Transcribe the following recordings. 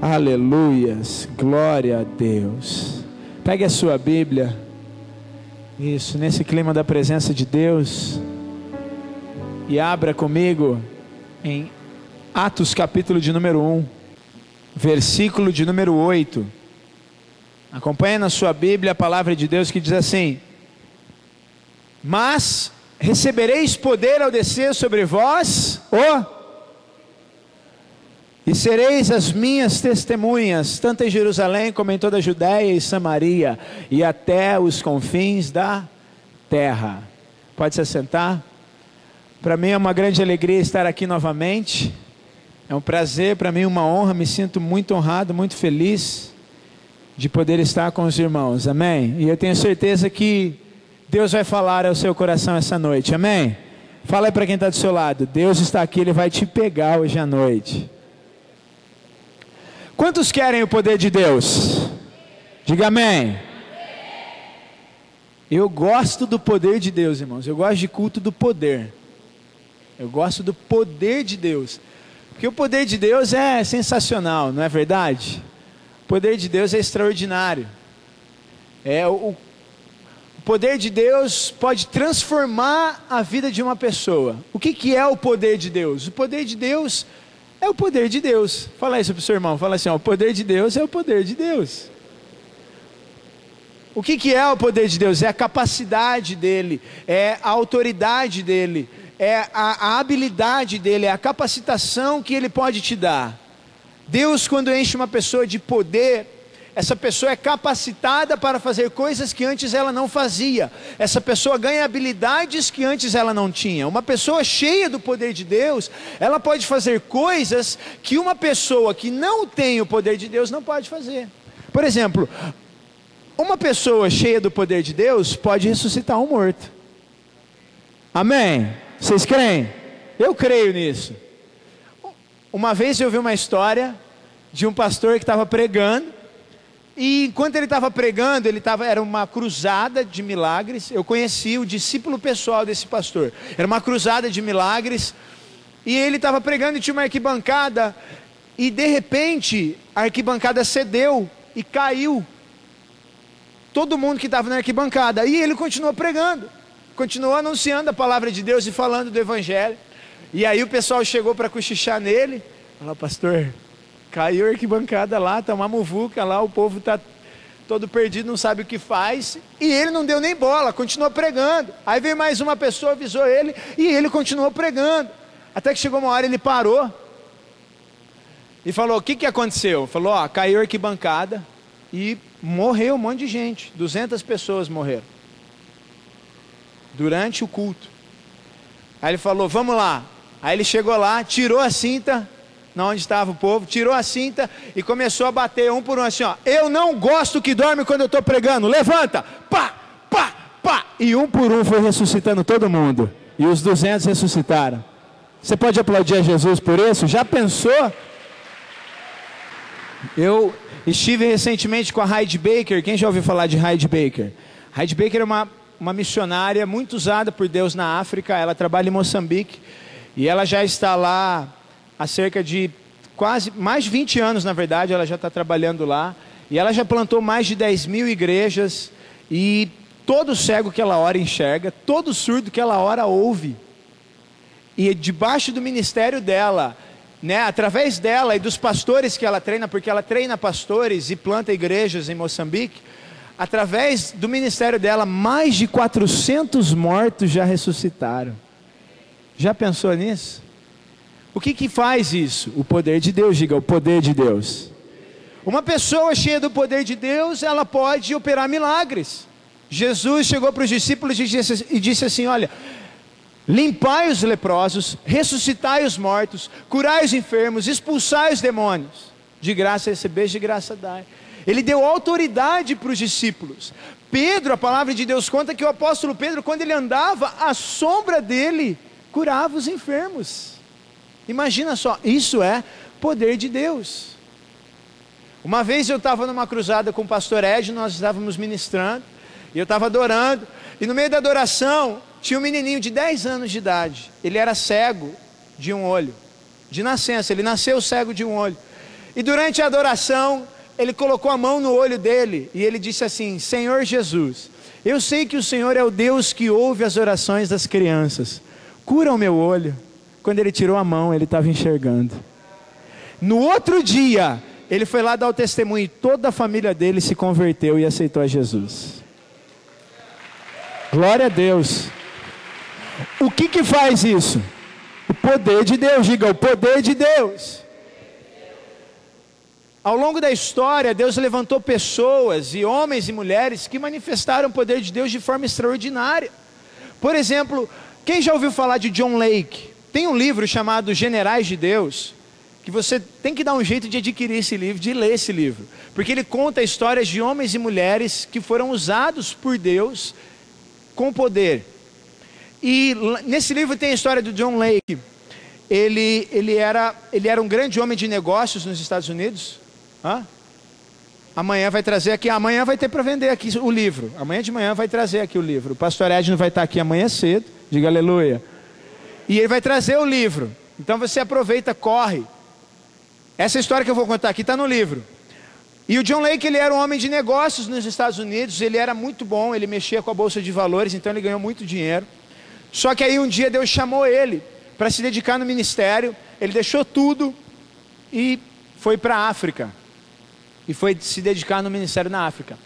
Aleluias, glória a Deus. Pegue a sua Bíblia. Isso, nesse clima da presença de Deus. E abra comigo em Atos capítulo de número 1, versículo de número 8. Acompanhe na sua Bíblia a palavra de Deus que diz assim: mas recebereis poder ao descer sobre vós e sereis as minhas testemunhas, tanto em Jerusalém como em toda a Judéia e Samaria, e até os confins da terra. Pode se assentar. Para mim é uma grande alegria estar aqui novamente. É um prazer, para mim uma honra, me sinto muito honrado, muito feliz de poder estar com os irmãos, amém? E eu tenho certeza que Deus vai falar ao seu coração essa noite, amém? Fala aí para quem está do seu lado: Deus está aqui, Ele vai te pegar hoje à noite. Quantos querem o poder de Deus? Diga amém. Eu gosto do poder de Deus, irmãos. Eu gosto de culto do poder. Eu gosto do poder de Deus. Porque o poder de Deus é sensacional, não é verdade? O poder de Deus é extraordinário. O poder de Deus pode transformar a vida de uma pessoa. O que é o poder de Deus? O poder de Deus é o poder de Deus. Fala isso para o seu irmão. Fala assim: ó, o poder de Deus é o poder de Deus. O que é o poder de Deus? É a capacidade dele, é a autoridade dele, é a habilidade dele, é a capacitação que ele pode te dar. Deus, quando enche uma pessoa de poder, essa pessoa é capacitada para fazer coisas que antes ela não fazia. Essa pessoa ganha habilidades que antes ela não tinha. Uma pessoa cheia do poder de Deus, ela pode fazer coisas que uma pessoa que não tem o poder de Deus não pode fazer. Por exemplo, uma pessoa cheia do poder de Deus pode ressuscitar um morto. Amém? Vocês creem? Eu creio nisso. Uma vez eu vi uma história de um pastor que estava pregando. E enquanto ele estava pregando, era uma cruzada de milagres. Eu conheci o discípulo pessoal desse pastor. Era uma cruzada de milagres. E ele estava pregando e tinha uma arquibancada. E de repente, a arquibancada cedeu e caiu. Todo mundo que estava na arquibancada. E ele continuou pregando. Continuou anunciando a palavra de Deus e falando do evangelho. E aí o pessoal chegou para cochichar nele. Falou: pastor, caiu a arquibancada lá, está uma muvuca lá, o povo está todo perdido, não sabe o que faz. E ele não deu nem bola, continuou pregando. Aí veio mais uma pessoa, avisou ele, e ele continuou pregando. Até que chegou uma hora, ele parou e falou: o que aconteceu? Falou: caiu a arquibancada e morreu um monte de gente, 200 pessoas morreram durante o culto. Aí ele falou: vamos lá. Aí ele chegou lá, tirou a cinta, onde estava o povo, tirou a cinta e começou a bater um por um assim, ó: eu não gosto que dorme quando eu estou pregando, levanta, pá, pá, pá. E um por um foi ressuscitando todo mundo, e os 200 ressuscitaram. Você pode aplaudir a Jesus por isso? Já pensou? Eu estive recentemente com a Heidi Baker. Quem já ouviu falar de Heidi Baker? Heidi Baker é uma missionária muito usada por Deus na África. Ela trabalha em Moçambique e ela já está lá há cerca de quase mais de 20 anos, na verdade. Ela já está trabalhando lá e ela já plantou mais de 10.000 igrejas, e todo cego que ela ora enxerga, todo surdo que ela ora ouve. E debaixo do ministério dela, através dela e dos pastores que ela treina, porque ela treina pastores e planta igrejas em Moçambique, através do ministério dela, mais de 400 mortos já ressuscitaram. Já pensou nisso? O que faz isso? O poder de Deus. Diga: o poder de Deus. Uma pessoa cheia do poder de Deus, ela pode operar milagres. Jesus chegou para os discípulos e disse assim: olha, limpai os leprosos, ressuscitai os mortos, curai os enfermos, expulsai os demônios. De graça recebeis, de graça dai. Ele deu autoridade para os discípulos. Pedro, a palavra de Deus conta que o apóstolo Pedro, quando ele andava, a sombra dele curava os enfermos. Imagina só, isso é poder de Deus. Uma vez eu estava numa cruzada com o pastor Ed, nós estávamos ministrando, e eu estava adorando, e no meio da adoração, tinha um menininho de 10 anos de idade. Ele era cego de um olho, de nascença, ele nasceu cego de um olho. E durante a adoração, ele colocou a mão no olho dele e ele disse assim: Senhor Jesus, eu sei que o Senhor é o Deus que ouve as orações das crianças. Cura o meu olho. Quando ele tirou a mão, ele estava enxergando. No outro dia, ele foi lá dar o testemunho e toda a família dele se converteu e aceitou a Jesus. Glória a Deus. O que faz isso? O poder de Deus. Diga, o poder de Deus. Ao longo da história, Deus levantou pessoas e homens e mulheres que manifestaram o poder de Deus de forma extraordinária. Por exemplo, quem já ouviu falar de John Lake? Tem um livro chamado Generais de Deus, que você tem que dar um jeito de adquirir esse livro, de ler esse livro, porque ele conta histórias de homens e mulheres que foram usados por Deus com poder. E nesse livro tem a história do John Lake. Ele era um grande homem de negócios nos Estados Unidos. Amanhã vai trazer aqui, amanhã vai ter para vender aqui o livro, amanhã de manhã vai trazer aqui o livro, o pastor Edno vai estar aqui amanhã cedo, diga aleluia, e ele vai trazer o livro, então você aproveita, corre. Essa história que eu vou contar aqui está no livro. E o John Lake, ele era um homem de negócios nos Estados Unidos, ele era muito bom, ele mexia com a bolsa de valores, então ele ganhou muito dinheiro. Só que aí um dia Deus chamou ele para se dedicar no ministério, ele deixou tudo e foi para a África. E foi se dedicar no ministério na África.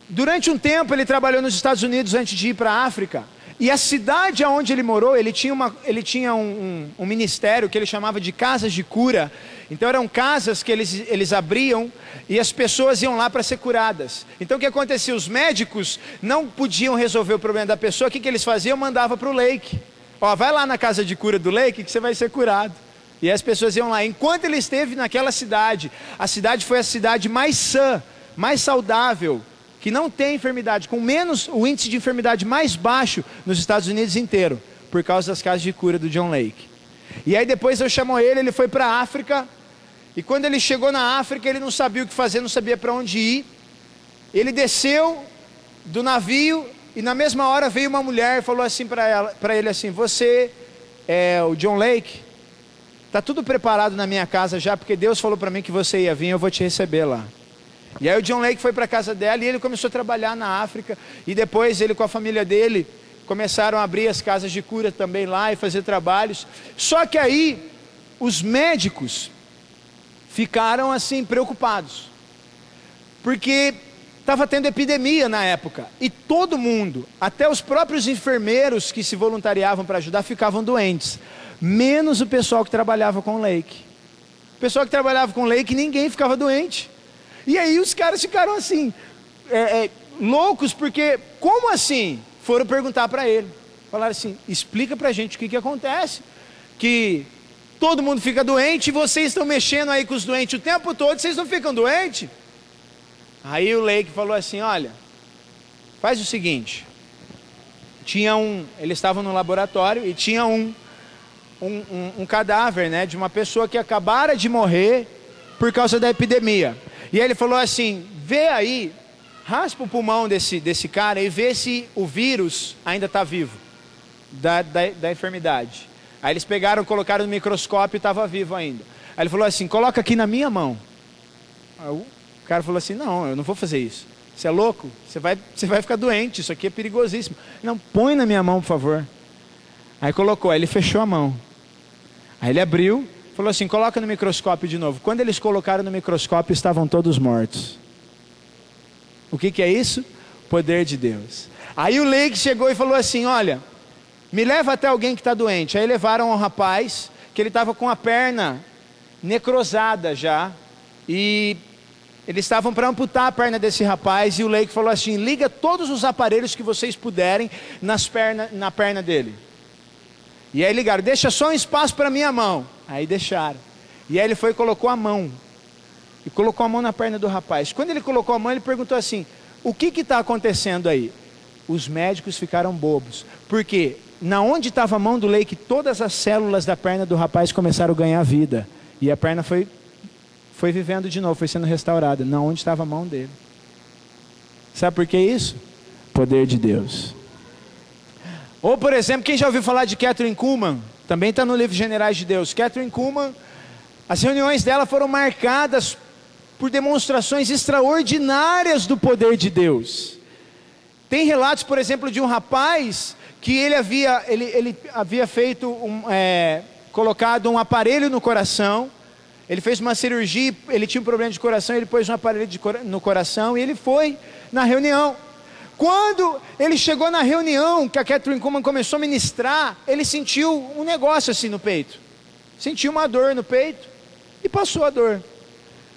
Durante um tempo ele trabalhou nos Estados Unidos antes de ir para a África. E a cidade onde ele morou, ele tinha um ministério que ele chamava de casas de cura. Então eram casas que eles abriam e as pessoas iam lá para ser curadas. Então o que acontecia? Os médicos não podiam resolver o problema da pessoa. O que eles faziam? Mandava para o Lake. Vai lá na casa de cura do Lake que você vai ser curado. E as pessoas iam lá. Enquanto ele esteve naquela cidade, a cidade foi a cidade mais sã, mais saudável, que não tem enfermidade, com menos, o índice de enfermidade mais baixo nos Estados Unidos inteiro, por causa das casas de cura do John Lake. E aí depois eu chamou ele foi para a África, e quando ele chegou na África, ele não sabia o que fazer, não sabia para onde ir. Ele desceu do navio, e na mesma hora veio uma mulher e falou assim para ele assim: você é o John Lake? Está tudo preparado na minha casa já, porque Deus falou para mim que você ia vir, eu vou te receber lá. E aí o John Lake foi para a casa dela e ele começou a trabalhar na África. E depois ele com a família dele começaram a abrir as casas de cura também lá e fazer trabalhos. Só que aí os médicos ficaram assim preocupados, porque estava tendo epidemia na época. E todo mundo, até os próprios enfermeiros que se voluntariavam para ajudar, ficavam doentes. Menos o pessoal que trabalhava com o Lake. O pessoal que trabalhava com o Lake, ninguém ficava doente. E aí os caras ficaram assim, loucos, porque, como assim? Foram perguntar para ele. Falaram assim: explica para a gente o que acontece, que todo mundo fica doente e vocês estão mexendo aí com os doentes o tempo todo, vocês não ficam doentes? Aí o Lake falou assim: olha, faz o seguinte, eles estavam no laboratório e tinha um cadáver, né, de uma pessoa que acabara de morrer por causa da epidemia. E aí ele falou assim: vê aí, raspa o pulmão desse cara e vê se o vírus ainda está vivo, da enfermidade. Aí eles pegaram, colocaram no microscópio e estava vivo ainda. Aí ele falou assim: coloca aqui na minha mão. Aí o cara falou assim: não, eu não vou fazer isso. Você é louco? Você vai ficar doente, isso aqui é perigosíssimo. Não, põe na minha mão, por favor. Aí colocou, aí ele fechou a mão. Aí ele abriu, falou assim: coloca no microscópio de novo. Quando eles colocaram no microscópio, estavam todos mortos. O que é isso? Poder de Deus. Aí o Lake chegou e falou assim: olha, me leva até alguém que está doente. Aí levaram um rapaz, que ele estava com a perna necrosada já, e eles estavam para amputar a perna desse rapaz, e o Lake falou assim: liga todos os aparelhos que vocês puderem na perna dele. E aí ligaram: deixa só um espaço para minha mão. Aí deixaram. E aí ele foi e colocou a mão. E colocou a mão na perna do rapaz. Quando ele colocou a mão, ele perguntou assim: o que está acontecendo aí? Os médicos ficaram bobos. Porque na onde estava a mão do Lake, todas as células da perna do rapaz começaram a ganhar vida. E a perna foi vivendo de novo, foi sendo restaurada. Na onde estava a mão dele. Sabe por que isso? Poder de Deus. Ou, por exemplo, quem já ouviu falar de Kathryn Kuhlman? Também está no livro Generais de Deus. Kathryn Kuhlman As reuniões dela foram marcadas por demonstrações extraordinárias do poder de Deus. Tem relatos, por exemplo, de um rapaz que ele havia feito colocado um aparelho no coração. Ele fez uma cirurgia, ele tinha um problema de coração, ele pôs um aparelho no coração e ele foi na reunião. Quando ele chegou na reunião, que a Kathryn Kuhlman começou a ministrar, ele sentiu um negócio assim no peito. Sentiu uma dor no peito e passou a dor.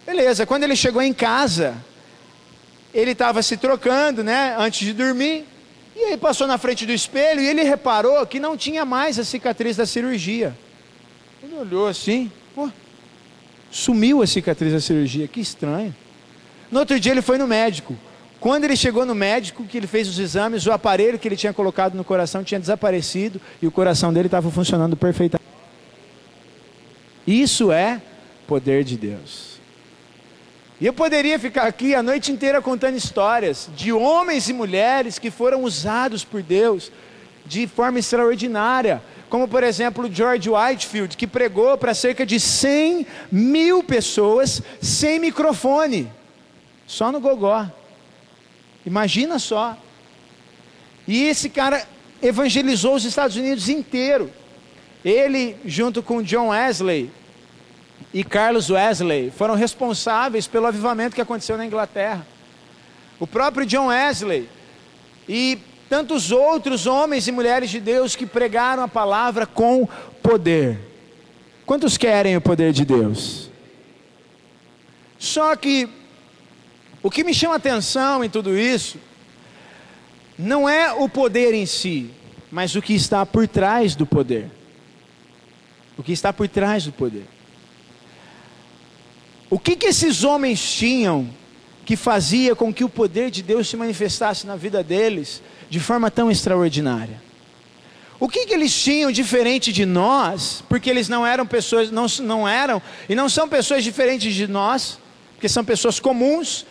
Beleza, quando ele chegou em casa, ele estava se trocando, né, antes de dormir. E aí passou na frente do espelho e ele reparou que não tinha mais a cicatriz da cirurgia. Ele olhou assim, pô, sumiu a cicatriz da cirurgia, que estranho. No outro dia ele foi no médico. Quando ele chegou no médico, que ele fez os exames, o aparelho que ele tinha colocado no coração tinha desaparecido e o coração dele estava funcionando perfeitamente. Isso é poder de Deus. E eu poderia ficar aqui a noite inteira contando histórias de homens e mulheres que foram usados por Deus de forma extraordinária, como por exemplo George Whitefield, que pregou para cerca de 100 mil pessoas sem microfone, só no gogó. Imagina só. E esse cara evangelizou os Estados Unidos inteiro. Ele, junto com John Wesley e Carlos Wesley, foram responsáveis pelo avivamento que aconteceu na Inglaterra. O próprio John Wesley e tantos outros homens e mulheres de Deus que pregaram a palavra com poder. Quantos querem o poder de Deus? Só que o que me chama a atenção em tudo isso não é o poder em si, mas o que está por trás do poder. O que está por trás do poder. O que esses homens tinham que fazia com que o poder de Deus se manifestasse na vida deles de forma tão extraordinária? O que eles tinham diferente de nós? Porque eles não eram pessoas, não eram e não são pessoas diferentes de nós, porque são pessoas comuns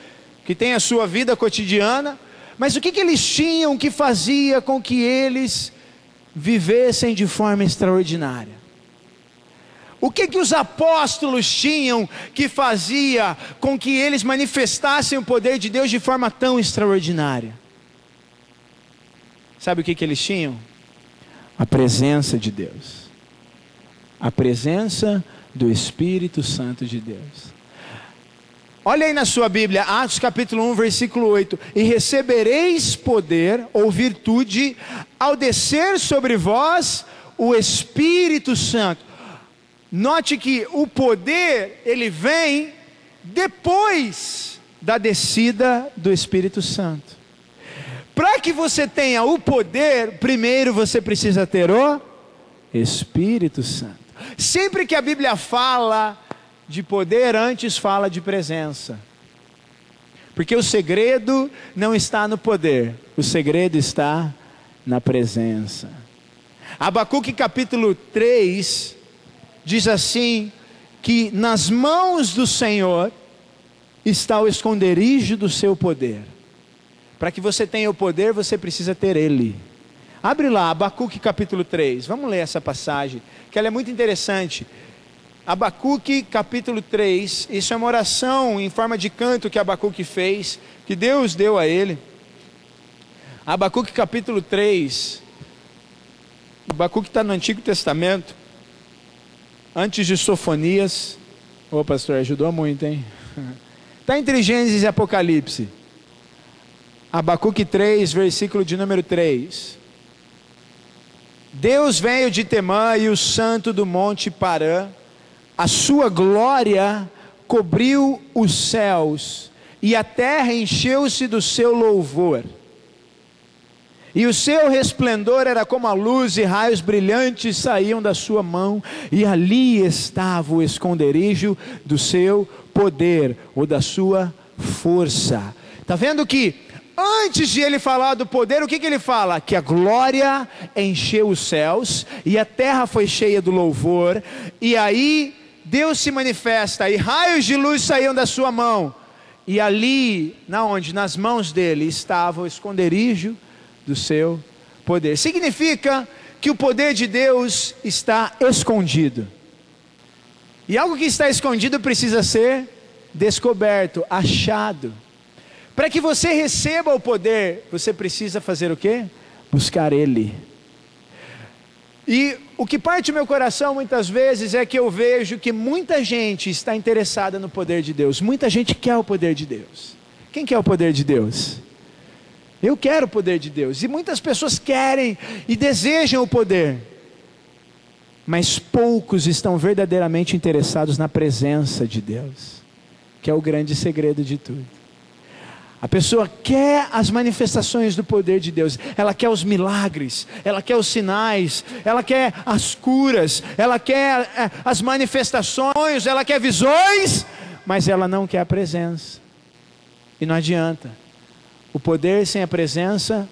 que têm a sua vida cotidiana. Mas o que eles tinham que fazia com que eles vivessem de forma extraordinária? O que os apóstolos tinham que fazia com que eles manifestassem o poder de Deus de forma tão extraordinária? Sabe o que eles tinham? A presença de Deus. A presença do Espírito Santo de Deus. Olha aí na sua Bíblia, Atos capítulo 1, versículo 8. E recebereis poder ou virtude ao descer sobre vós o Espírito Santo. Note que o poder, ele vem depois da descida do Espírito Santo. Para que você tenha o poder, primeiro você precisa ter o Espírito Santo. Sempre que a Bíblia fala de poder, antes fala de presença. Porque o segredo não está no poder, o segredo está na presença. Abacuque capítulo 3 diz assim, que nas mãos do Senhor está o esconderijo do seu poder. Para que você tenha o poder, você precisa ter Ele. Abre lá, Abacuque capítulo 3, vamos ler essa passagem, que ela é muito interessante. Abacuque capítulo 3, isso é uma oração em forma de canto que Abacuque fez, que Deus deu a ele. Abacuque capítulo 3, Abacuque está no Antigo Testamento, antes de Sofonias. Ô pastor, ajudou muito, hein? Está entre Gênesis e Apocalipse. Abacuque 3, versículo de número 3. Deus veio de Temã e o santo do monte Parã, a sua glória cobriu os céus, e a terra encheu-se do seu louvor. E o seu resplendor era como a luz, e raios brilhantes saíam da sua mão, e ali estava o esconderijo do seu poder, ou da sua força. Está vendo que antes de ele falar do poder, o que ele fala? Que a glória encheu os céus, e a terra foi cheia do louvor, e aí Deus se manifesta, e raios de luz saíam da sua mão, e ali, nas mãos dele, estava o esconderijo do seu poder. Significa que o poder de Deus está escondido. E algo que está escondido precisa ser descoberto, achado. Para que você receba o poder, você precisa fazer o quê? Buscar Ele. E o que parte o meu coração muitas vezes é que eu vejo que muita gente está interessada no poder de Deus. Muita gente quer o poder de Deus. Quem quer o poder de Deus? Eu quero o poder de Deus. E muitas pessoas querem e desejam o poder. Mas poucos estão verdadeiramente interessados na presença de Deus, que é o grande segredo de tudo. A pessoa quer as manifestações do poder de Deus, ela quer os milagres, ela quer os sinais, ela quer as curas, ela quer as manifestações, ela quer visões, mas ela não quer a presença. E não adianta, o poder sem a presença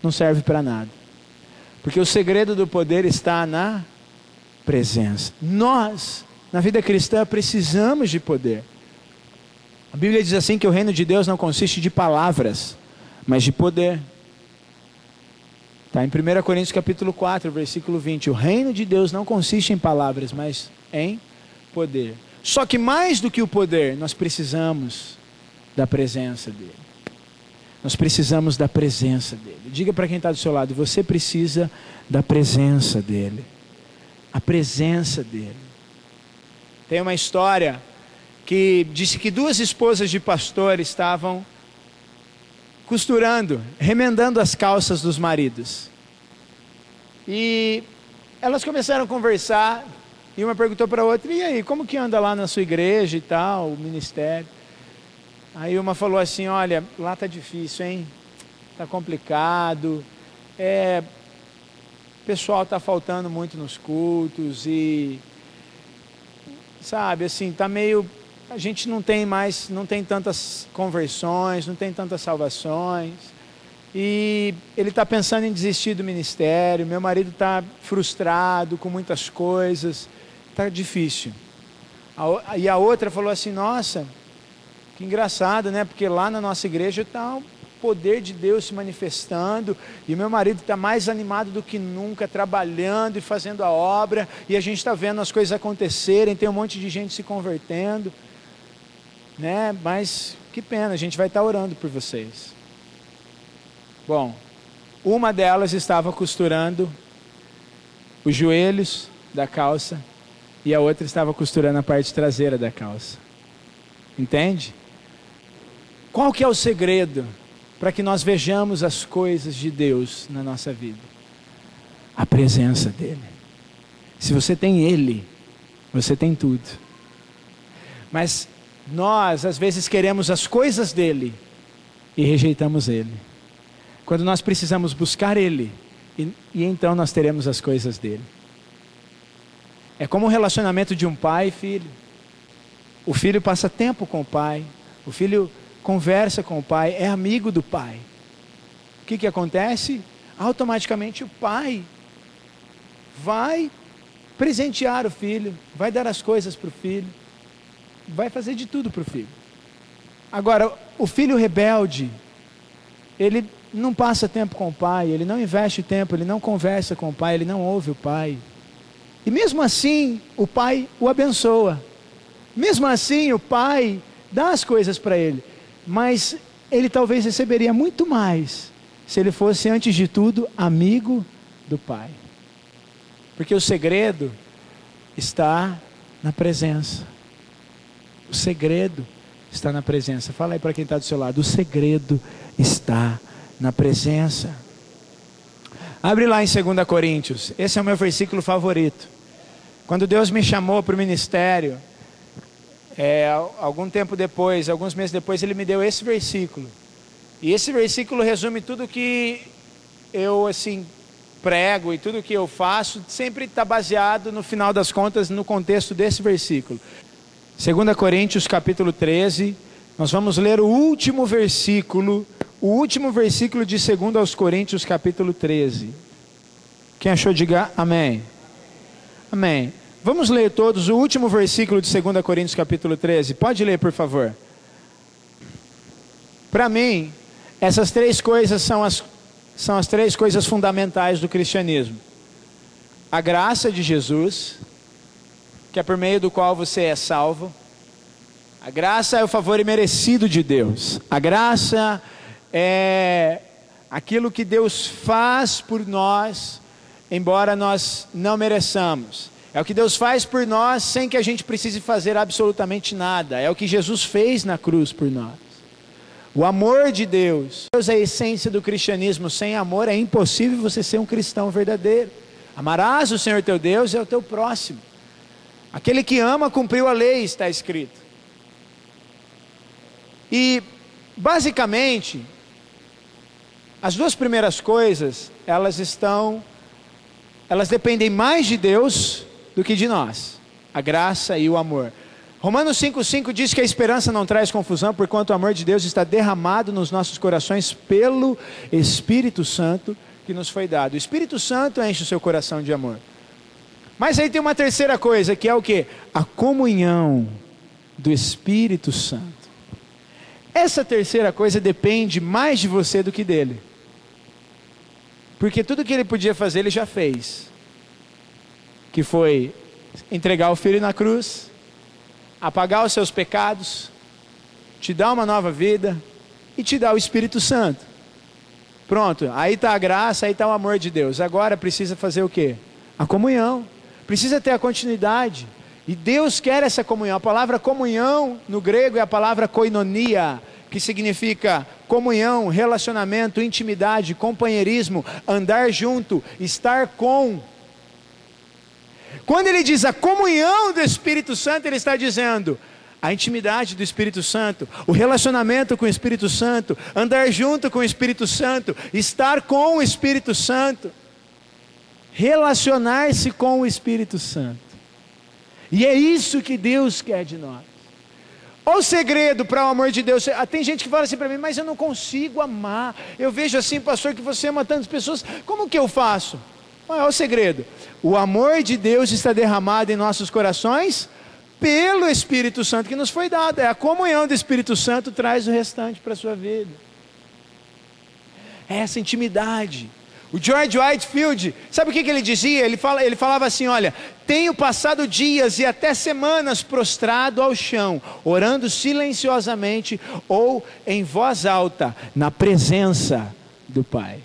não serve para nada, porque o segredo do poder está na presença. Nós, na vida cristã, precisamos de poder. A Bíblia diz assim que o reino de Deus não consiste de palavras, mas de poder. Está em 1 Coríntios capítulo 4, versículo 20. O reino de Deus não consiste em palavras, mas em poder. Só que mais do que o poder, nós precisamos da presença dEle. Nós precisamos da presença dEle. Diga para quem está do seu lado, você precisa da presença dEle. A presença dEle. Tem uma história que disse que duas esposas de pastor estavam costurando, remendando as calças dos maridos. E elas começaram a conversar, e uma perguntou para a outra, e aí, como que anda lá na sua igreja e tal, o ministério? Aí uma falou assim, olha, lá está difícil, hein? Está complicado, o pessoal está faltando muito nos cultos, e sabe, assim, está meio... A gente não tem tantas conversões, não tem tantas salvações, e ele está pensando em desistir do ministério, meu marido está frustrado com muitas coisas, está difícil. E a outra falou assim, nossa, que engraçado, né? Porque lá na nossa igreja está o poder de Deus se manifestando, e meu marido está mais animado do que nunca, trabalhando e fazendo a obra, e a gente está vendo as coisas acontecerem, tem um monte de gente se convertendo, né? Mas que pena, a gente vai estar orando por vocês. Bom, uma delas estava costurando os joelhos da calça e a outra estava costurando a parte traseira da calça. Entende? Qual que é o segredo para que nós vejamos as coisas de Deus na nossa vida? A presença dEle. Se você tem Ele, você tem tudo. Mas nós, às vezes, queremos as coisas dEle e rejeitamos Ele. Quando nós precisamos buscar Ele, e então nós teremos as coisas dEle. É como o relacionamento de um pai e filho. O filho passa tempo com o pai, o filho conversa com o pai, é amigo do pai. O que acontece? Automaticamente o pai vai presentear o filho, vai dar as coisas para o filho, vai fazer de tudo para o filho. Agora, o filho rebelde, ele não passa tempo com o pai, ele não investe tempo, ele não conversa com o pai, ele não ouve o pai. E mesmo assim, o pai o abençoa. Mesmo assim, o pai dá as coisas para ele. Mas ele talvez receberia muito mais se ele fosse, antes de tudo, amigo do pai. Porque o segredo está na presença. O segredo está na presença. Fala aí para quem está do seu lado. O segredo está na presença. Abre lá em 2 Coríntios. Esse é o meu versículo favorito. Quando Deus me chamou para o ministério, algum tempo depois, alguns meses depois, Ele me deu esse versículo. E esse versículo resume tudo que eu prego e tudo que eu faço, sempre está baseado, no final das contas, no contexto desse versículo. 2 Coríntios capítulo 13, nós vamos ler o último versículo de 2 Coríntios capítulo 13. Quem achou, diga amém. Amém. Vamos ler todos o último versículo de 2 Coríntios capítulo 13. Pode ler, por favor. Para mim, essas três coisas são as três coisas fundamentais do cristianismo. A graça de Jesus, que é por meio do qual você é salvo. A graça é o favor imerecido de Deus. A graça é aquilo que Deus faz por nós, embora nós não mereçamos. É o que Deus faz por nós sem que a gente precise fazer absolutamente nada. É o que Jesus fez na cruz por nós. O amor de Deus. Deus é a essência do cristianismo. Sem amor é impossível você ser um cristão verdadeiro. Amarás o Senhor teu Deus e o teu próximo. Aquele que ama cumpriu a lei, está escrito. E basicamente, as duas primeiras coisas, elas dependem mais de Deus do que de nós. A graça e o amor. Romanos 5,5 diz que a esperança não traz confusão, porquanto o amor de Deus está derramado nos nossos corações pelo Espírito Santo que nos foi dado. O Espírito Santo enche o seu coração de amor. Mas aí tem uma terceira coisa, que é o quê? A comunhão do Espírito Santo. Essa terceira coisa depende mais de você do que dele. Porque tudo que ele podia fazer, ele já fez. Que foi entregar o Filho na cruz, apagar os seus pecados, te dar uma nova vida e te dar o Espírito Santo. Pronto, aí está a graça, aí está o amor de Deus. Agora precisa fazer o quê? A comunhão. Precisa ter a continuidade. E Deus quer essa comunhão. A palavra comunhão no grego é a palavra koinonia, que significa comunhão, relacionamento, intimidade, companheirismo, andar junto, estar com. Quando ele diz a comunhão do Espírito Santo, ele está dizendo a intimidade do Espírito Santo, o relacionamento com o Espírito Santo, andar junto com o Espírito Santo, estar com o Espírito Santo, relacionar-se com o Espírito Santo. E é isso que Deus quer de nós. Olha o segredo para o amor de Deus. Tem gente que fala assim para mim, mas eu não consigo amar. Eu vejo assim, pastor, que você ama tantas pessoas, como que eu faço? Olha o segredo. O amor de Deus está derramado em nossos corações pelo Espírito Santo que nos foi dado. É a comunhão do Espírito Santo traz o restante para a sua vida. É essa intimidade. O George Whitefield, sabe o que ele dizia? Ele falava assim, olha, tenho passado dias e até semanas prostrado ao chão, orando silenciosamente ou em voz alta, na presença do Pai.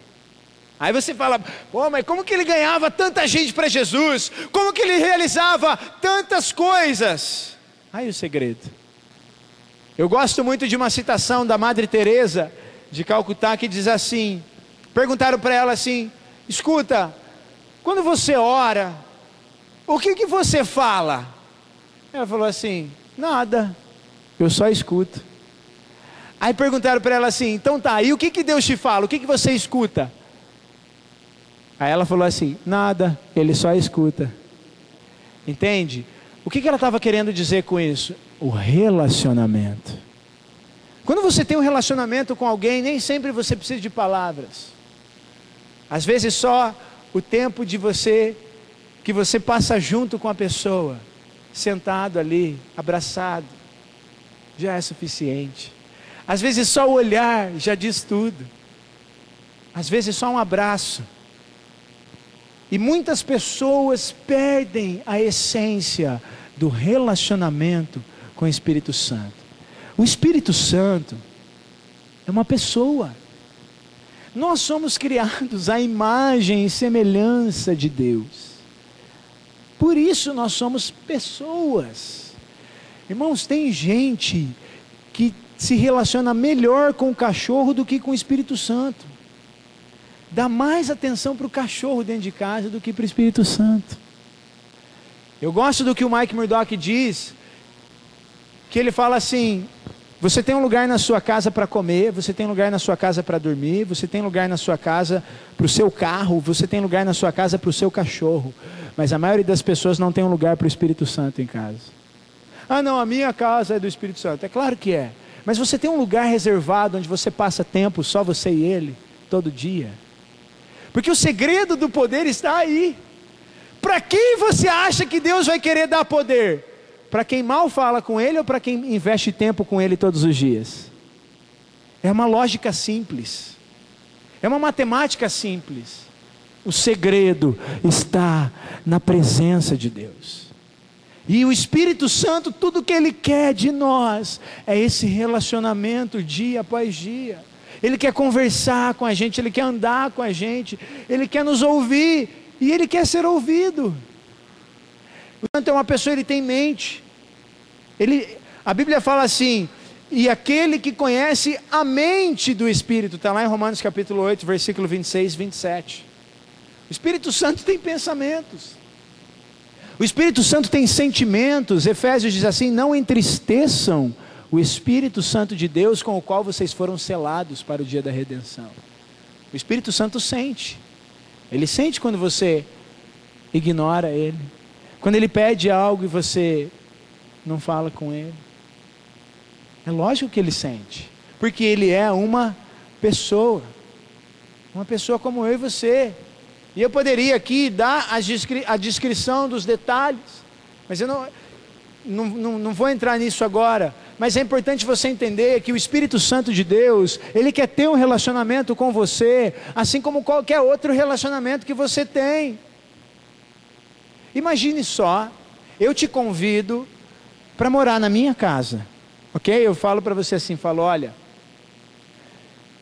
Aí você fala, pô, mas como que ele ganhava tanta gente para Jesus? Como que ele realizava tantas coisas? Aí o segredo. Eu gosto muito de uma citação da Madre Teresa de Calcutá, que diz assim, perguntaram para ela assim, escuta, quando você ora, o que você fala? Ela falou assim, nada, eu só escuto. Aí perguntaram para ela assim, então tá, e o que Deus te fala? O que você escuta? Aí ela falou assim, nada, ele só escuta. Entende? O que ela estava querendo dizer com isso? O relacionamento. Quando você tem um relacionamento com alguém, nem sempre você precisa de palavras. Às vezes só o tempo que você passa junto com a pessoa, sentado ali, abraçado, já é suficiente. Às vezes só o olhar já diz tudo. Às vezes só um abraço. E muitas pessoas perdem a essência do relacionamento com o Espírito Santo. O Espírito Santo é uma pessoa. Nós somos criados à imagem e semelhança de Deus. Por isso nós somos pessoas. Irmãos, tem gente que se relaciona melhor com o cachorro do que com o Espírito Santo. Dá mais atenção para o cachorro dentro de casa do que para o Espírito Santo. Eu gosto do que o Mike Murdock diz, que ele fala assim, você tem um lugar na sua casa para comer, você tem um lugar na sua casa para dormir, você tem lugar na sua casa para o seu carro, você tem lugar na sua casa para o seu cachorro, mas a maioria das pessoas não tem um lugar para o Espírito Santo em casa. Ah não, a minha casa é do Espírito Santo. É claro que é, mas você tem um lugar reservado onde você passa tempo, só você e ele, todo dia. Porque o segredo do poder está aí. Para quem você acha que Deus vai querer dar poder? Para quem mal fala com Ele ou para quem investe tempo com Ele todos os dias? É uma lógica simples. É uma matemática simples. O segredo está na presença de Deus. E o Espírito Santo, tudo que Ele quer de nós é esse relacionamento dia após dia. Ele quer conversar com a gente, Ele quer andar com a gente, Ele quer nos ouvir e Ele quer ser ouvido. O Santo é uma pessoa, ele tem mente. A Bíblia fala assim, e aquele que conhece a mente do Espírito, está lá em Romanos capítulo 8, versículo 26 e 27. O Espírito Santo tem pensamentos. O Espírito Santo tem sentimentos. Efésios diz assim, não entristeçam o Espírito Santo de Deus, com o qual vocês foram selados para o dia da redenção. O Espírito Santo sente. Ele sente quando você ignora Ele. Quando Ele pede algo e você não fala com Ele. É lógico que Ele sente. Porque Ele é uma pessoa. Uma pessoa como eu e você. E eu poderia aqui dar a descrição dos detalhes. Mas eu não vou entrar nisso agora. Mas é importante você entender que o Espírito Santo de Deus, Ele quer ter um relacionamento com você, assim como qualquer outro relacionamento que você tem. Imagine só, eu te convido para morar na minha casa, ok? Eu falo para você assim, olha,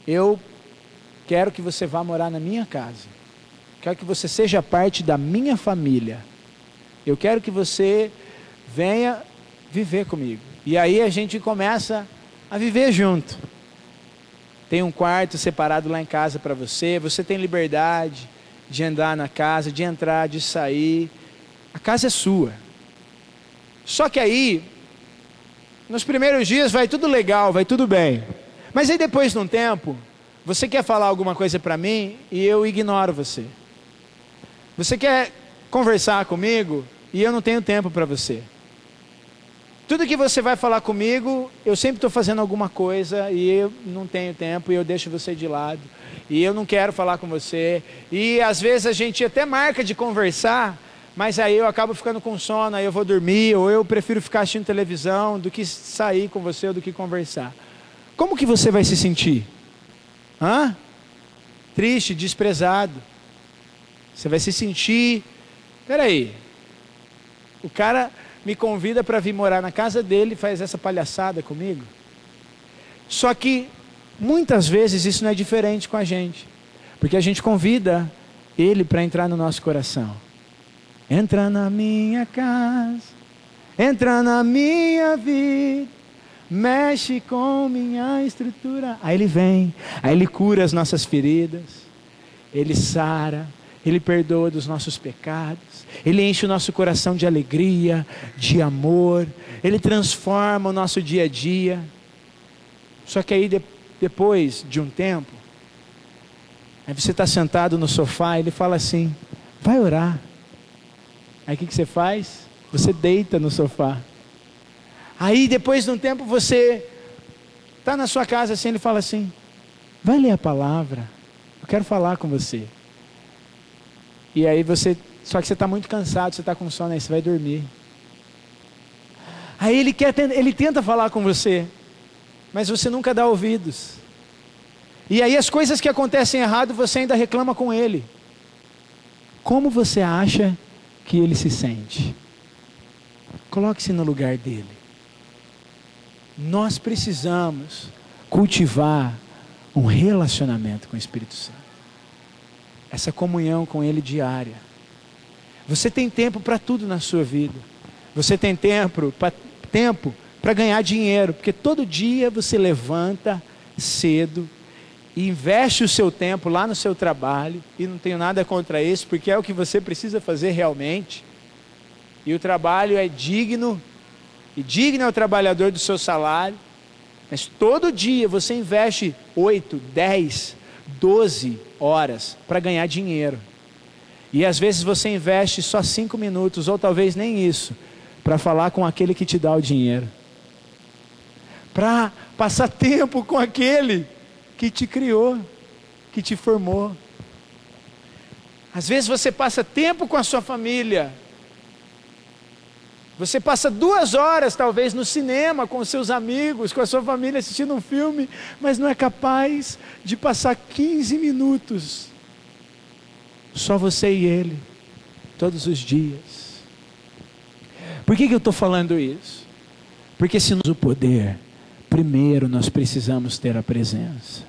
eu quero que você vá morar na minha casa, quero que você seja parte da minha família, eu quero que você venha viver comigo. E aí a gente começa a viver junto. Tem um quarto separado lá em casa para você. Você tem liberdade de andar na casa, de entrar, de sair. A casa é sua. Só que aí, nos primeiros dias vai tudo legal, vai tudo bem. Mas aí depois de um tempo, você quer falar alguma coisa para mim e eu ignoro você. Você quer conversar comigo e eu não tenho tempo para você. Tudo que você vai falar comigo, eu sempre estou fazendo alguma coisa e eu não tenho tempo e eu deixo você de lado. E eu não quero falar com você. E às vezes a gente até marca de conversar, mas aí eu acabo ficando com sono, aí eu vou dormir, ou eu prefiro ficar assistindo televisão do que sair com você ou do que conversar. Como que você vai se sentir? Triste, desprezado. Você vai se sentir... Peraí, o cara me convida para vir morar na casa dele e faz essa palhaçada comigo. Só que muitas vezes isso não é diferente com a gente, porque a gente convida ele para entrar no nosso coração. Entra na minha casa, entra na minha vida, mexe com minha estrutura. Aí ele vem, aí ele cura as nossas feridas, ele sara, Ele perdoa dos nossos pecados, Ele enche o nosso coração de alegria, de amor, Ele transforma o nosso dia a dia. Só que aí depois de um tempo, aí você está sentado no sofá e Ele fala assim, vai orar. Aí o que você faz? Você deita no sofá. Aí depois de um tempo você está na sua casa assim, Ele fala assim, vai ler a palavra, eu quero falar com você. E aí só que você está muito cansado, você está com sono, aí você vai dormir. Aí ele tenta falar com você, mas você nunca dá ouvidos. E aí as coisas que acontecem errado, você ainda reclama com ele. Como você acha que ele se sente? Coloque-se no lugar dele. Nós precisamos cultivar um relacionamento com o Espírito Santo. Essa comunhão com Ele diária. Você tem tempo para tudo na sua vida. Você tem tempo para ganhar dinheiro, porque todo dia você levanta cedo e investe o seu tempo lá no seu trabalho, e não tenho nada contra isso, porque é o que você precisa fazer realmente. E o trabalho é digno, e digno é o trabalhador do seu salário, mas todo dia você investe 8, 10, 12 horas para ganhar dinheiro. E às vezes você investe só 5 minutos, ou talvez nem isso, para falar com aquele que te dá o dinheiro. Para passar tempo com aquele que te criou, que te formou. Às vezes você passa tempo com a sua família. Você passa 2 horas talvez no cinema com os seus amigos, com a sua família assistindo um filme, mas não é capaz de passar 15 minutos, só você e ele, todos os dias. Por que eu estou falando isso? Porque se nós o poder, primeiro nós precisamos ter a presença.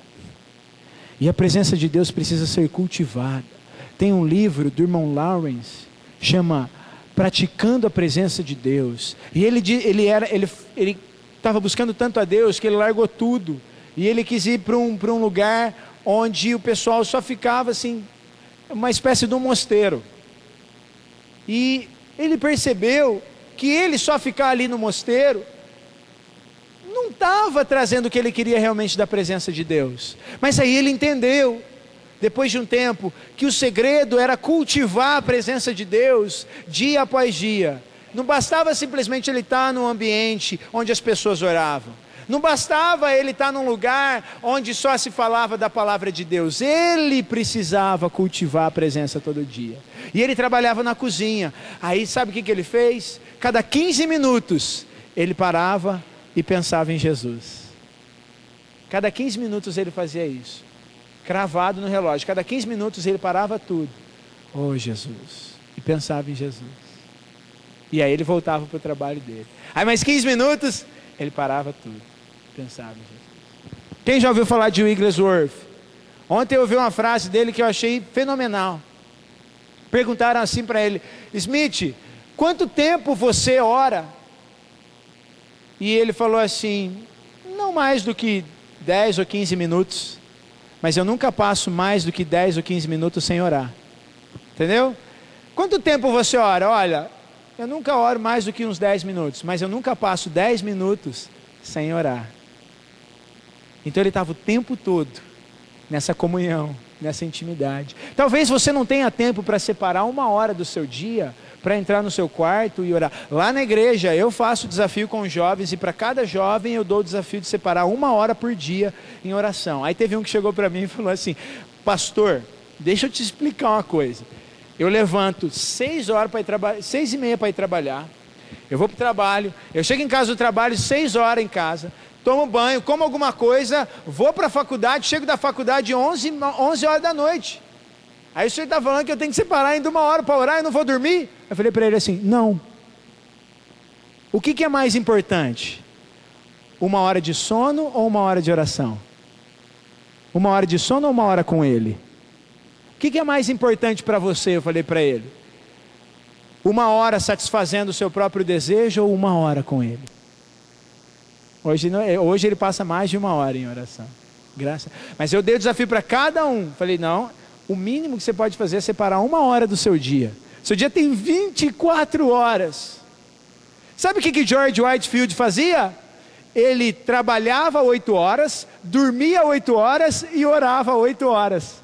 E a presença de Deus precisa ser cultivada. Tem um livro do irmão Lawrence, chama Praticando a Presença de Deus. E ele estava buscando tanto a Deus que ele largou tudo. E ele quis ir para um lugar onde o pessoal só ficava assim, uma espécie de um mosteiro. E ele percebeu que ele só ficar ali no mosteiro não estava trazendo o que ele queria realmente da presença de Deus. Mas aí ele entendeu, depois de um tempo, que o segredo era cultivar a presença de Deus dia após dia. Não bastava simplesmente ele estar num ambiente onde as pessoas oravam. Não bastava ele estar num lugar onde só se falava da palavra de Deus. Ele precisava cultivar a presença todo dia. E ele trabalhava na cozinha. Aí sabe o que ele fez? Cada 15 minutos ele parava e pensava em Jesus. Cada 15 minutos ele fazia isso. Cravado no relógio. Cada 15 minutos ele parava tudo. Oh Jesus. E pensava em Jesus. E aí ele voltava para o trabalho dele. Aí mais 15 minutos ele parava tudo. Pensava em Jesus. Quem já ouviu falar de Wigglesworth? Ontem eu ouvi uma frase dele que eu achei fenomenal. Perguntaram assim para ele: Smith, quanto tempo você ora? E ele falou assim: não mais do que 10 ou 15 minutos. Mas eu nunca passo mais do que 10 ou 15 minutos sem orar. Entendeu? Quanto tempo você ora? Olha, eu nunca oro mais do que uns 10 minutos. Mas eu nunca passo 10 minutos sem orar. Então ele estava o tempo todo nessa comunhão, nessa intimidade. Talvez você não tenha tempo para separar uma hora do seu dia para entrar no seu quarto e orar. Lá na igreja eu faço desafio com os jovens, e para cada jovem eu dou o desafio de separar uma hora por dia em oração. Aí teve um que chegou para mim e falou assim: pastor, deixa eu te explicar uma coisa. Eu levanto 6h30 para ir trabalhar. Eu vou para o trabalho, eu chego em casa do trabalho 6 horas em casa, tomo banho, como alguma coisa, vou para a faculdade, chego da faculdade 11 horas da noite. Aí o senhor está falando que eu tenho que separar ainda uma hora para orar e não vou dormir? Eu falei para ele assim: não. O que é mais importante? Uma hora de sono ou uma hora de oração? Uma hora de sono ou uma hora com ele? O que é mais importante para você? Eu falei para ele: uma hora satisfazendo o seu próprio desejo ou uma hora com ele? Hoje ele passa mais de uma hora em oração. Mas eu dei o desafio para cada um. Falei: não, o mínimo que você pode fazer é separar uma hora do seu dia. Seu dia tem 24 horas. Sabe o que George Whitefield fazia? Ele trabalhava 8 horas, dormia 8 horas e orava 8 horas.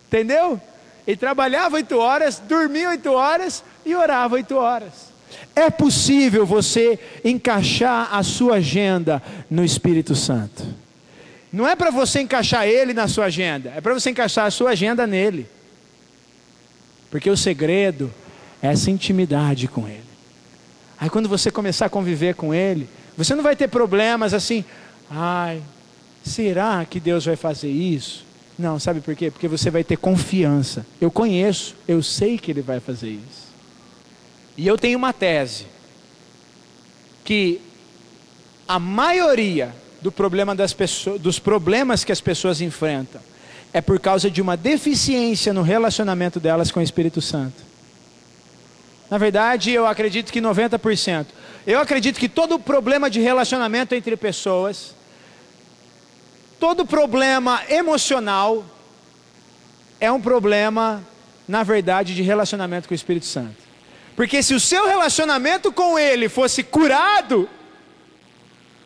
Entendeu? Ele trabalhava 8 horas, dormia 8 horas e orava 8 horas. É possível você encaixar a sua agenda no Espírito Santo. Não é para você encaixar ele na sua agenda, é para você encaixar a sua agenda nele. Porque o segredo é essa intimidade com ele. Aí quando você começar a conviver com ele, você não vai ter problemas assim: ai, será que Deus vai fazer isso? Não, sabe por quê? Porque você vai ter confiança. Eu conheço, eu sei que ele vai fazer isso. E eu tenho uma tese, que a maioria dos problemas que as pessoas enfrentam é por causa de uma deficiência no relacionamento delas com o Espírito Santo. Na verdade, eu acredito que 90%. Eu acredito que todo problema de relacionamento entre pessoas, todo problema emocional, é um problema, na verdade, de relacionamento com o Espírito Santo. Porque se o seu relacionamento com ele fosse curado,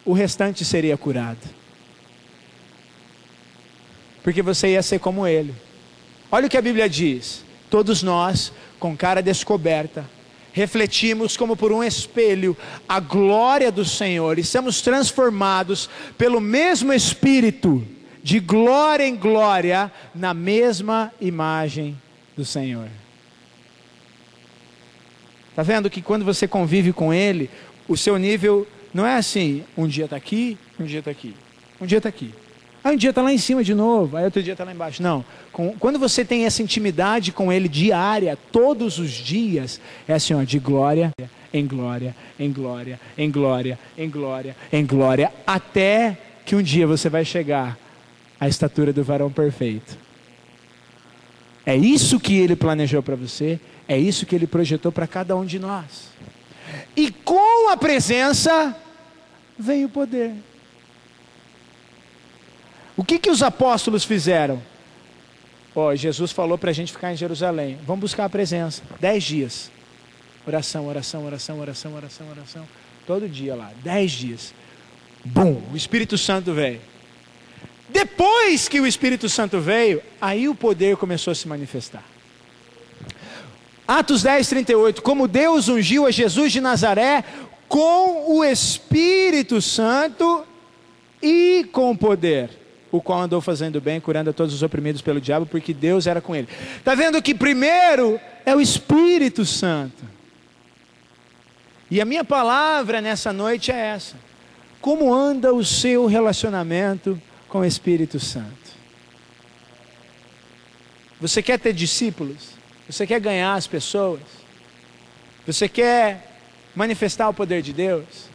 o restante seria curado. Porque você ia ser como ele. Olha o que a Bíblia diz: todos nós, com cara descoberta, refletimos como por um espelho a glória do Senhor, e somos transformados pelo mesmo Espírito, de glória em glória, na mesma imagem do Senhor. Está vendo que quando você convive com ele, o seu nível não é assim: um dia está aqui, um dia está aqui, um dia está aqui, aí um dia está lá em cima de novo, aí outro dia está lá embaixo. Não, quando você tem essa intimidade com ele diária, todos os dias, é assim, ó, de glória em glória, em glória, em glória, em glória, em glória, até que um dia você vai chegar à estatura do varão perfeito. É isso que Ele planejou para você, é isso que Ele projetou para cada um de nós. E com a presença vem o poder. O que os apóstolos fizeram? Jesus falou para a gente ficar em Jerusalém. Vamos buscar a presença. 10 dias. Oração, oração, oração, oração, oração, oração. Todo dia lá. 10 dias. Bum! O Espírito Santo veio. Depois que o Espírito Santo veio, aí o poder começou a se manifestar. Atos 10, 38. Como Deus ungiu a Jesus de Nazaré com o Espírito Santo e com poder, o qual andou fazendo bem, curando a todos os oprimidos pelo diabo, porque Deus era com ele. Está vendo que primeiro é o Espírito Santo. E a minha palavra nessa noite é essa. Como anda o seu relacionamento com o Espírito Santo? Você quer ter discípulos? Você quer ganhar as pessoas? Você quer manifestar o poder de Deus?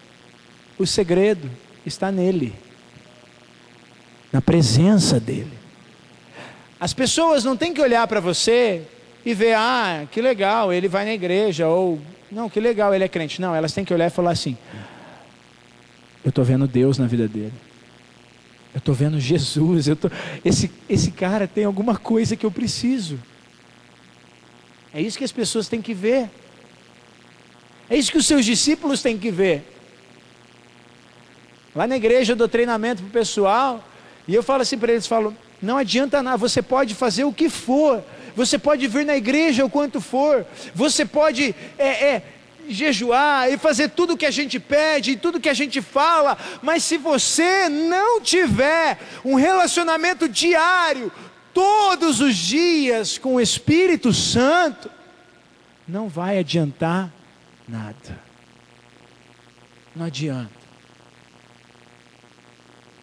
O segredo está nele, na presença dele. As pessoas não têm que olhar para você e ver, que legal, ele vai na igreja, ou, não, que legal, ele é crente. Não, elas têm que olhar e falar assim, eu estou vendo Deus na vida dele. Eu estou vendo Jesus, esse cara tem alguma coisa que eu preciso. É isso que as pessoas têm que ver. É isso que os seus discípulos têm que ver. Lá na igreja eu dou treinamento para o pessoal, e eu falo assim para eles, não adianta nada, você pode fazer o que for, você pode vir na igreja o quanto for, você pode jejuar e fazer tudo o que a gente pede, e tudo que a gente fala, mas se você não tiver um relacionamento diário, todos os dias com o Espírito Santo, não vai adiantar nada. Não adianta.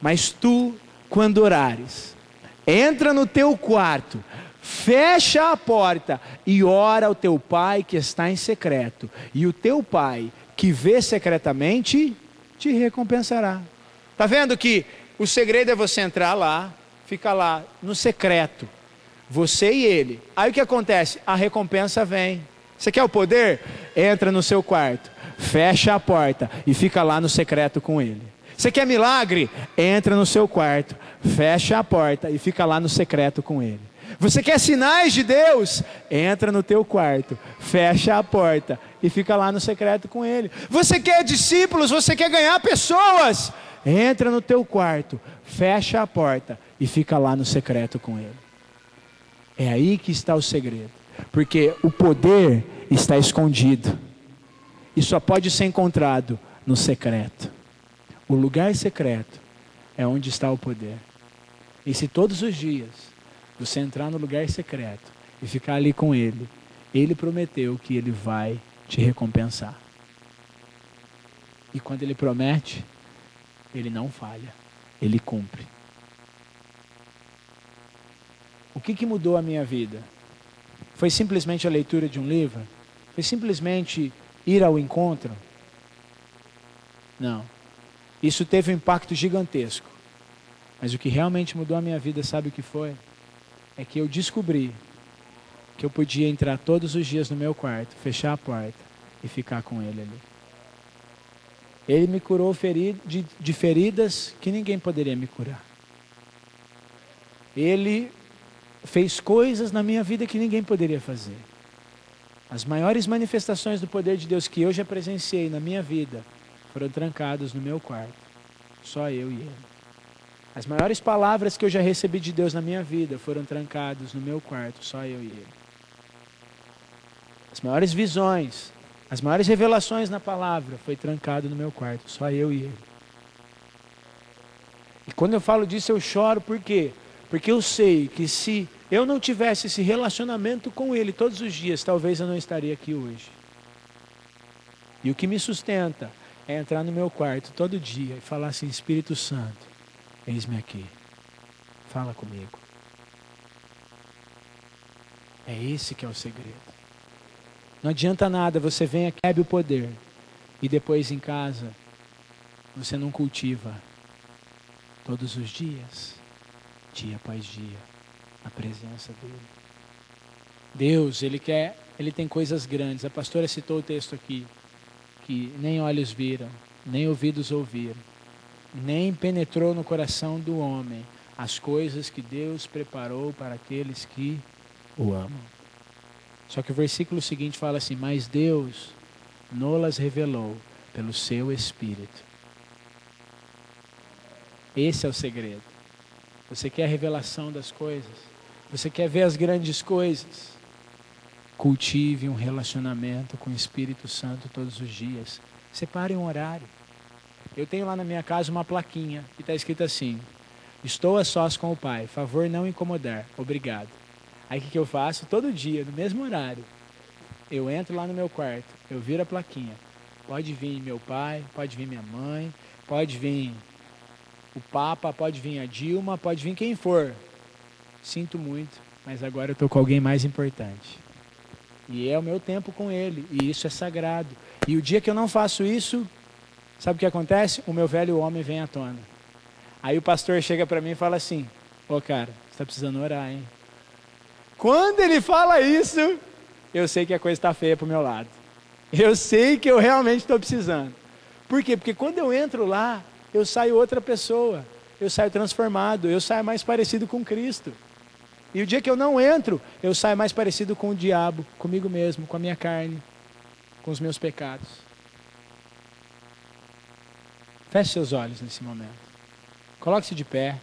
Mas tu, quando orares, entra no teu quarto, fecha a porta e ora ao teu pai que está em secreto, e o teu pai que vê secretamente te recompensará. Está vendo que o segredo é você entrar lá, fica lá no secreto, você e ele. Aí o que acontece? A recompensa vem. Você quer o poder? Entra no seu quarto, fecha a porta e fica lá no secreto com ele. Você quer milagre? Entra no seu quarto, fecha a porta e fica lá no secreto com ele. Você quer sinais de Deus? Entra no teu quarto, fecha a porta e fica lá no secreto com ele. Você quer discípulos? Você quer ganhar pessoas? Entra no teu quarto, fecha a porta e fica lá no secreto com ele. É aí que está o segredo. Porque o poder está escondido e só pode ser encontrado no secreto. O lugar secreto é onde está o poder. E se todos os dias você entrar no lugar secreto e ficar ali com ele, ele prometeu que ele vai te recompensar. E quando ele promete, ele não falha, ele cumpre. O que mudou a minha vida? Foi simplesmente a leitura de um livro? Foi simplesmente ir ao encontro? Não. Isso teve um impacto gigantesco. Mas o que realmente mudou a minha vida, sabe o que foi? É que eu descobri que eu podia entrar todos os dias no meu quarto, fechar a porta e ficar com ele ali. Ele me curou de feridas que ninguém poderia me curar. Ele fez coisas na minha vida que ninguém poderia fazer. As maiores manifestações do poder de Deus que eu já presenciei na minha vida foram trancados no meu quarto. Só eu e ele. As maiores palavras que eu já recebi de Deus na minha vida foram trancadas no meu quarto. Só eu e ele. As maiores visões, as maiores revelações na palavra foi trancado no meu quarto. Só eu e ele. E quando eu falo disso eu choro, por quê? Porque eu sei que se eu não tivesse esse relacionamento com ele todos os dias, talvez eu não estaria aqui hoje. E o que me sustenta é entrar no meu quarto todo dia e falar assim: Espírito Santo, eis-me aqui, fala comigo. É esse que é o segredo. Não adianta nada, você vem aqui, recebe o poder, e depois em casa, você não cultiva todos os dias, dia após dia, a presença dele. Deus, Ele tem coisas grandes. A pastora citou o texto aqui, que nem olhos viram, nem ouvidos ouviram, nem penetrou no coração do homem as coisas que Deus preparou para aqueles que o amam. Só que o versículo seguinte fala assim: mas Deus nolas revelou pelo seu Espírito. Esse é o segredo. Você quer a revelação das coisas? Você quer ver as grandes coisas? Cultive um relacionamento com o Espírito Santo todos os dias. Separe um horário. Eu tenho lá na minha casa uma plaquinha que está escrito assim: estou a sós com o Pai, favor não incomodar, obrigado. Aí o que eu faço? Todo dia, no mesmo horário, eu entro lá no meu quarto, eu viro a plaquinha. Pode vir meu pai, pode vir minha mãe, pode vir o Papa, pode vir a Dilma, pode vir quem for. Sinto muito, mas agora eu estou com alguém mais importante. E é o meu tempo com ele, e isso é sagrado. E o dia que eu não faço isso, sabe o que acontece? O meu velho homem vem à tona. Aí o pastor chega para mim e fala assim: ô cara, você está precisando orar, hein? Quando ele fala isso, eu sei que a coisa está feia para o meu lado. Eu sei que eu realmente estou precisando. Por quê? Porque quando eu entro lá, eu saio outra pessoa. Eu saio transformado, eu saio mais parecido com Cristo. E o dia que eu não entro, eu saio mais parecido com o diabo, comigo mesmo, com a minha carne, com os meus pecados. Feche seus olhos nesse momento. Coloque-se de pé.